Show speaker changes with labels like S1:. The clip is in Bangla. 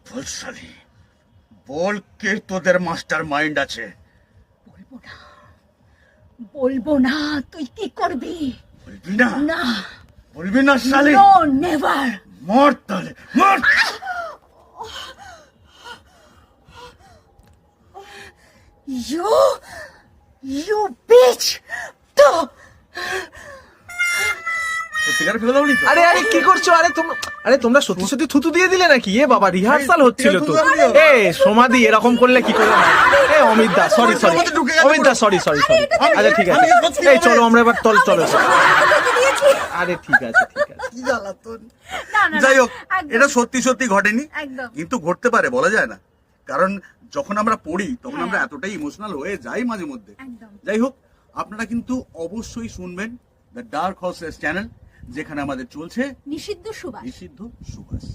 S1: বল শালি, বল কে তোদের মাস্টার মাইন্ড আছে?
S2: বলবো না, বলবো না। তুই কি করবি?
S1: বলবি না?
S2: না,
S1: বলবি না শালি?
S2: No, never.
S1: মর তাহলে, মর।
S2: You bitch! তো
S1: সত্যিকার ফেলে দাওনি তো?
S3: আরে আরে কি করছো? আরে তোমরা সত্যি সত্যি থুতু দিয়ে দিলে নাকি? এ বাবা, রিহার্সাল হচ্ছিল তো। এ সমাধি, এরকম করলে কি করে হয়? এ অমিত দা, সরি। অমিত দা, সরি। আচ্ছা ঠিক আছে, এই চলো আমরা এবার চলো। আরে ঠিক আছে।
S1: কি জ্বালাতন।
S2: না, না,
S1: যাই হোক,
S2: একদম।
S1: এটা সত্যি সত্যি ঘটেনি,
S2: একদম।
S1: কিন্তু ঘটতে পারে, বলা যায় না। কারণ যখন আমরা পড়ি তখন আমরা এতটাই ইমোশনাল হয়ে যাই মাঝে মধ্যে।
S2: একদম।
S1: যাই হোক, আপনারা কিন্তু অবশ্যই শুনবেন দ্য ডার্ক হর্সেস চ্যানেল, যেখানে আমাদের চলছে
S2: নিষিদ্ধ সুবাস।
S1: নিষিদ্ধ সুবাস।